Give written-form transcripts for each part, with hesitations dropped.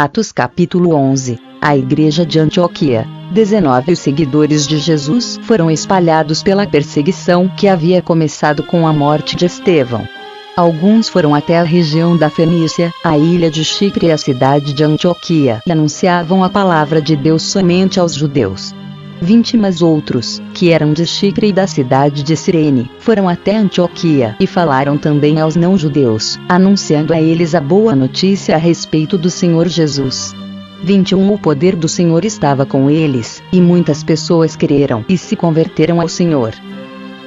Atos capítulo 11. A igreja de Antioquia. 19 Os seguidores de Jesus foram espalhados pela perseguição que havia começado com a morte de Estevão. Alguns foram até a região da Fenícia, a ilha de Chipre e a cidade de Antioquia e anunciavam a palavra de Deus somente aos judeus. 20 Mas outros, que eram de Chipre e da cidade de Cirene, foram até Antioquia e falaram também aos não-judeus, anunciando a eles a boa notícia a respeito do Senhor Jesus. 21 O poder do Senhor estava com eles, e muitas pessoas creram e se converteram ao Senhor.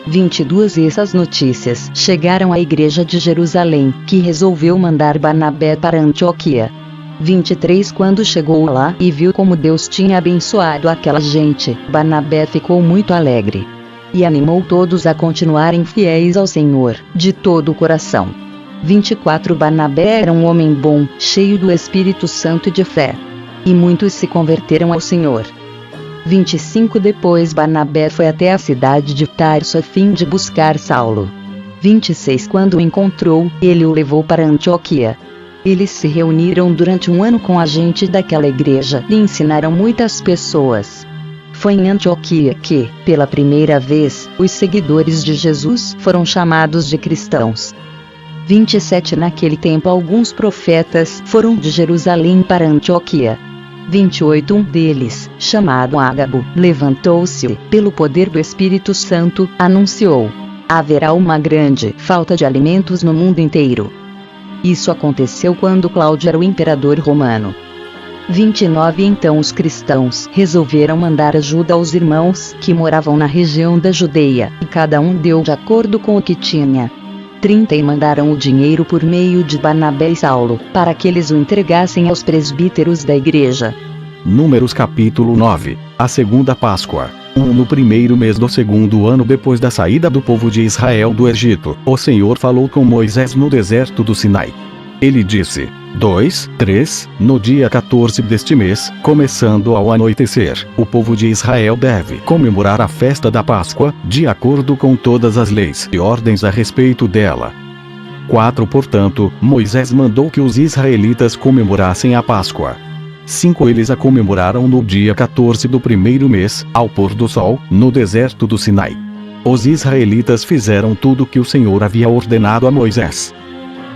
22 Essas notícias chegaram à igreja de Jerusalém, que resolveu mandar Barnabé para Antioquia. 23 Quando chegou lá e viu como Deus tinha abençoado aquela gente, Barnabé ficou muito alegre. E animou todos a continuarem fiéis ao Senhor, de todo o coração. 24 Barnabé era um homem bom, cheio do Espírito Santo e de fé. E muitos se converteram ao Senhor. 25 Depois Barnabé foi até a cidade de Tarso a fim de buscar Saulo. 26 Quando o encontrou, ele o levou para Antioquia. Eles se reuniram durante um ano com a gente daquela igreja e ensinaram muitas pessoas. Foi em Antioquia que, pela primeira vez, os seguidores de Jesus foram chamados de cristãos. 27 Naquele tempo alguns profetas foram de Jerusalém para Antioquia. 28 Um deles, chamado Ágabo, levantou-se e, pelo poder do Espírito Santo, anunciou: haverá uma grande falta de alimentos no mundo inteiro. Isso aconteceu quando Cláudio era o imperador romano. 29 Então os cristãos resolveram mandar ajuda aos irmãos que moravam na região da Judeia, e cada um deu de acordo com o que tinha. 30 E mandaram o dinheiro por meio de Barnabé e Saulo, para que eles o entregassem aos presbíteros da igreja. Números capítulo 9. A segunda Páscoa. No primeiro mês do segundo ano depois da saída do povo de Israel do Egito, o Senhor falou com Moisés no deserto do Sinai. Ele disse: 2, 3, no dia 14 deste mês, começando ao anoitecer, o povo de Israel deve comemorar a festa da Páscoa, de acordo com todas as leis e ordens a respeito dela. 4 Portanto, Moisés mandou que os israelitas comemorassem a Páscoa. 5 Eles a comemoraram no dia 14 do primeiro mês, ao pôr do sol, no deserto do Sinai. Os israelitas fizeram tudo o que o Senhor havia ordenado a Moisés.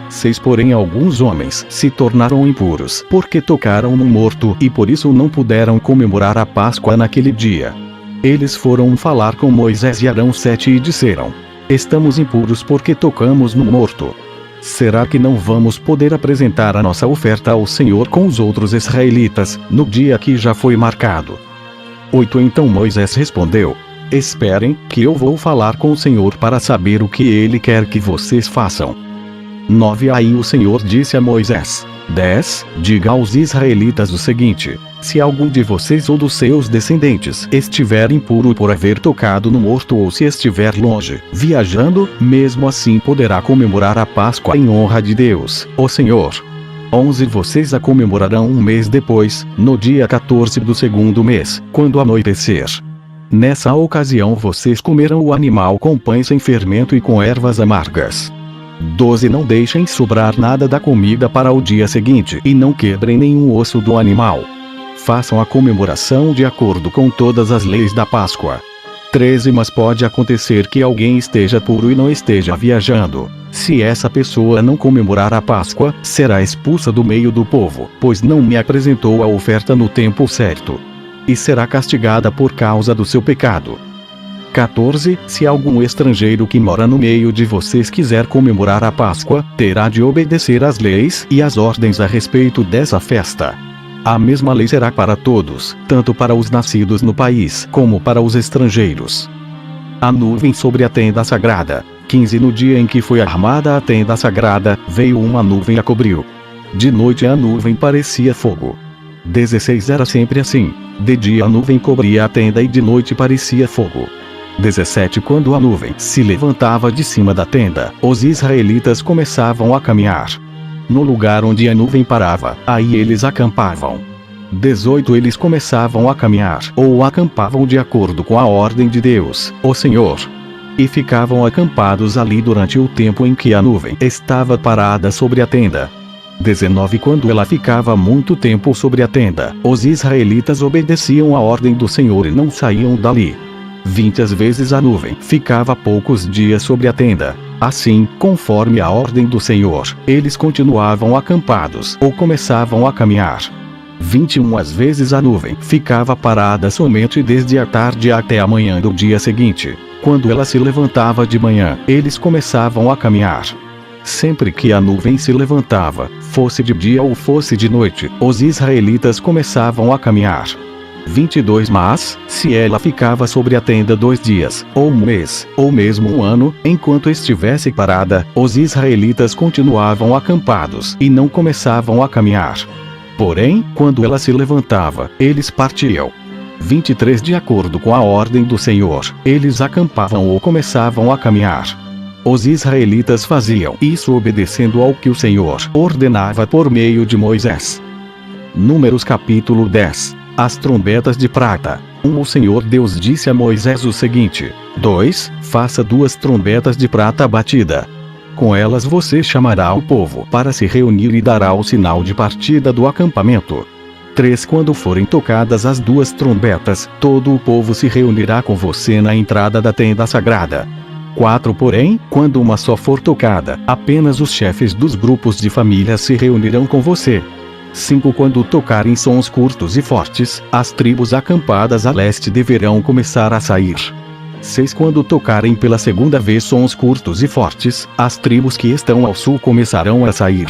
6 Porém alguns homens se tornaram impuros, porque tocaram no morto e por isso não puderam comemorar a Páscoa naquele dia. Eles foram falar com Moisés e Arão 7 e disseram: estamos impuros porque tocamos no morto. Será que não vamos poder apresentar a nossa oferta ao Senhor com os outros israelitas, no dia que já foi marcado? 8 Então Moisés respondeu: esperem, que eu vou falar com o Senhor para saber o que ele quer que vocês façam. 9 Aí o Senhor disse a Moisés: 10 Diga aos israelitas o seguinte: se algum de vocês ou dos seus descendentes estiver impuro por haver tocado no morto ou se estiver longe, viajando, mesmo assim poderá comemorar a Páscoa em honra de Deus, o Senhor. 11 Vocês a comemorarão um mês depois, no dia 14 do segundo mês, quando anoitecer. Nessa ocasião vocês comerão o animal com pães sem fermento e com ervas amargas. 12 Não deixem sobrar nada da comida para o dia seguinte e não quebrem nenhum osso do animal. Façam a comemoração de acordo com todas as leis da Páscoa. 13 Mas pode acontecer que alguém esteja puro e não esteja viajando. Se essa pessoa não comemorar a Páscoa, será expulsa do meio do povo, pois não me apresentou a oferta no tempo certo. E será castigada por causa do seu pecado. 14 Se algum estrangeiro que mora no meio de vocês quiser comemorar a Páscoa, terá de obedecer às leis e às ordens a respeito dessa festa. A mesma lei será para todos, tanto para os nascidos no país como para os estrangeiros. A nuvem sobre a tenda sagrada. 15 No dia em que foi armada a tenda sagrada, veio uma nuvem e a cobriu. De noite a nuvem parecia fogo. 16 Era sempre assim. De dia a nuvem cobria a tenda e de noite parecia fogo. 17 Quando a nuvem se levantava de cima da tenda, os israelitas começavam a caminhar. No lugar onde a nuvem parava, aí eles acampavam. 18 Eles começavam a caminhar ou acampavam de acordo com a ordem de Deus, o Senhor. E ficavam acampados ali durante o tempo em que a nuvem estava parada sobre a tenda. 19 Quando ela ficava muito tempo sobre a tenda, os israelitas obedeciam a ordem do Senhor e não saíam dali. 20 Às vezes a nuvem ficava poucos dias sobre a tenda. Assim, conforme a ordem do Senhor, eles continuavam acampados ou começavam a caminhar. 21 Às vezes a nuvem ficava parada somente desde a tarde até a manhã do dia seguinte. Quando ela se levantava de manhã, eles começavam a caminhar. Sempre que a nuvem se levantava, fosse de dia ou fosse de noite, os israelitas começavam a caminhar. 22 Mas, se ela ficava sobre a tenda 2 dias, ou um mês, ou mesmo um ano, enquanto estivesse parada, os israelitas continuavam acampados e não começavam a caminhar. Porém, quando ela se levantava, eles partiam. 23 De acordo com a ordem do Senhor, eles acampavam ou começavam a caminhar. Os israelitas faziam isso obedecendo ao que o Senhor ordenava por meio de Moisés. Números capítulo 10. As trombetas de prata. 1 O Senhor Deus disse a Moisés o seguinte: 2 Faça 2 trombetas de prata batida. Com elas você chamará o povo para se reunir e dará o sinal de partida do acampamento. 3 Quando forem tocadas as 2 trombetas, todo o povo se reunirá com você na entrada da tenda sagrada. 4 Porém, quando uma só for tocada, apenas os chefes dos grupos de famílias se reunirão com você. 5 Quando tocarem sons curtos e fortes, as tribos acampadas a leste deverão começar a sair. 6 Quando tocarem pela segunda vez sons curtos e fortes, as tribos que estão ao sul começarão a sair.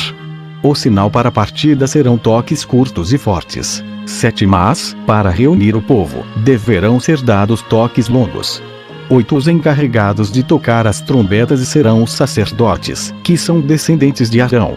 O sinal para a partida serão toques curtos e fortes. 7 Mas, para reunir o povo, deverão ser dados toques longos. 8 Os encarregados de tocar as trombetas serão os sacerdotes, que são descendentes de Arão.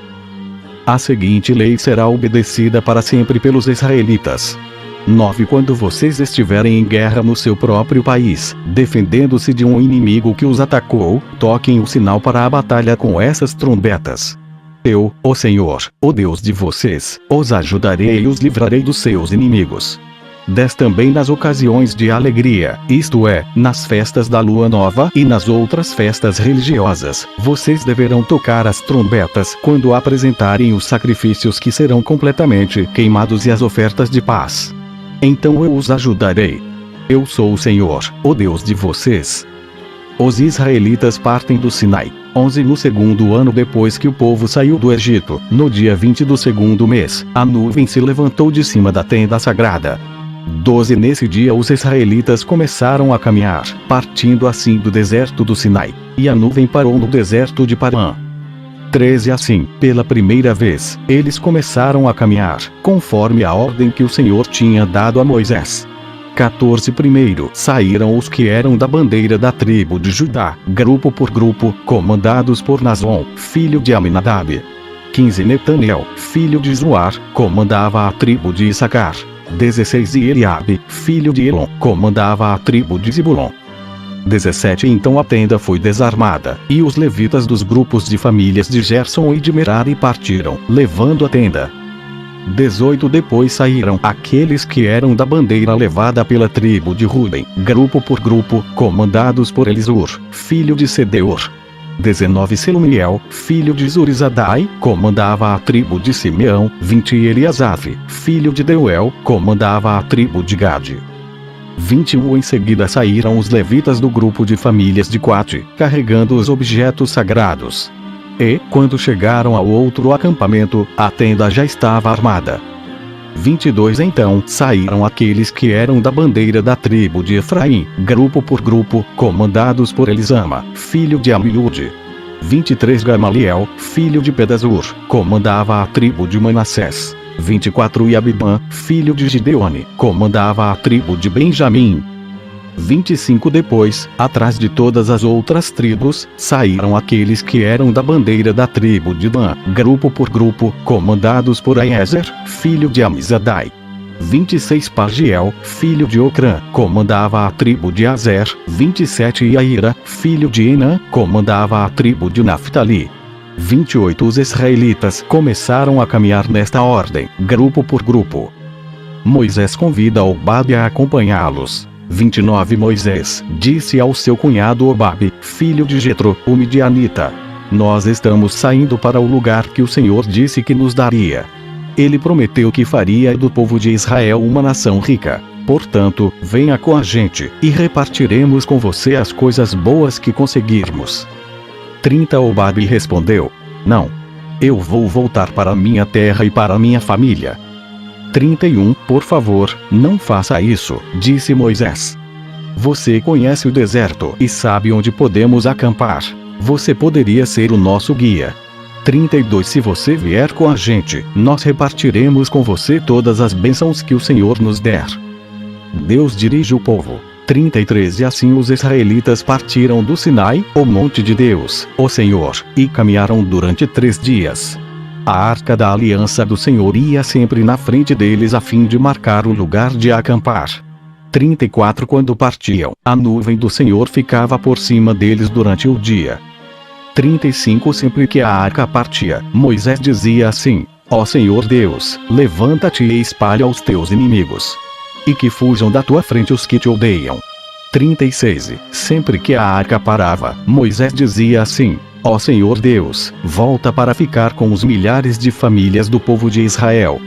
A seguinte lei será obedecida para sempre pelos israelitas. 9 Quando vocês estiverem em guerra no seu próprio país, defendendo-se de um inimigo que os atacou, toquem o sinal para a batalha com essas trombetas. Eu, o Senhor, o Deus de vocês, os ajudarei e os livrarei dos seus inimigos. 10 Também nas ocasiões de alegria, isto é, nas festas da lua nova e nas outras festas religiosas, vocês deverão tocar as trombetas quando apresentarem os sacrifícios que serão completamente queimados e as ofertas de paz. Então eu os ajudarei. Eu sou o Senhor, o Deus de vocês. Os israelitas partem do Sinai. 11 No segundo ano depois que o povo saiu do Egito, no dia 20 do segundo mês, a nuvem se levantou de cima da tenda sagrada. 12 Nesse dia os israelitas começaram a caminhar, partindo assim do deserto do Sinai, e a nuvem parou no deserto de Parã. 13 Assim, pela primeira vez, eles começaram a caminhar, conforme a ordem que o Senhor tinha dado a Moisés. 14 Primeiro saíram os que eram da bandeira da tribo de Judá, grupo por grupo, comandados por Nazon, filho de Aminadab. 15 Netanel, filho de Zuar, comandava a tribo de Issacar. 16 E Eliabe, filho de Elon, comandava a tribo de Zebulon. 17 Então a tenda foi desarmada, e os levitas dos grupos de famílias de Gerson e de Merari partiram, levando a tenda. 18 Depois saíram aqueles que eram da bandeira levada pela tribo de Ruben, grupo por grupo, comandados por Elisur, filho de Sedeur. 19 Selumiel, filho de Zurizadai, comandava a tribo de Simeão. 20 Eliasaf, filho de Deuel, comandava a tribo de Gade. 21 Em seguida saíram os levitas do grupo de famílias de Coate, carregando os objetos sagrados. E, quando chegaram ao outro acampamento, a tenda já estava armada. 22 Então saíram aqueles que eram da bandeira da tribo de Efraim, grupo por grupo, comandados por Elisama, filho de Amiúde. 23 Gamaliel, filho de Pedazur, comandava a tribo de Manassés. 24 E Abibã, filho de Gideone, comandava a tribo de Benjamim. 25 Depois, atrás de todas as outras tribos, saíram aqueles que eram da bandeira da tribo de Dan, grupo por grupo, comandados por Aiezer, filho de Amizadai. 26 Pagiel, filho de Ocrã, comandava a tribo de Azer. 27 Iaíra, filho de Enã, comandava a tribo de Naphtali. 28 Os israelitas começaram a caminhar nesta ordem, grupo por grupo. Moisés convida Obabe a acompanhá-los. 29 Moisés disse ao seu cunhado Obabe, filho de Jetro, o midianita: Nós estamos saindo para o lugar que o Senhor disse que nos daria. Ele prometeu que faria do povo de Israel uma nação rica. Portanto, venha com a gente, e repartiremos com você as coisas boas que conseguirmos. 30 Obabe respondeu: Não. Eu vou voltar para minha terra e para minha família. 31 Por favor, não faça isso, disse Moisés. Você conhece o deserto e sabe onde podemos acampar. Você poderia ser o nosso guia. 32 Se você vier com a gente, nós repartiremos com você todas as bênçãos que o Senhor nos der. Deus dirige o povo. 33 E assim os israelitas partiram do Sinai, o monte de Deus, o Senhor, e caminharam durante 3 dias. A arca da aliança do Senhor ia sempre na frente deles a fim de marcar o lugar de acampar. 34 Quando partiam, a nuvem do Senhor ficava por cima deles durante o dia. 35 Sempre que a arca partia, Moisés dizia assim: Ó Senhor Deus, levanta-te e espalha os teus inimigos. E que fujam da tua frente os que te odeiam. 36 Sempre que a arca parava, Moisés dizia assim: Ó Senhor Deus, volta para ficar com os milhares de famílias do povo de Israel,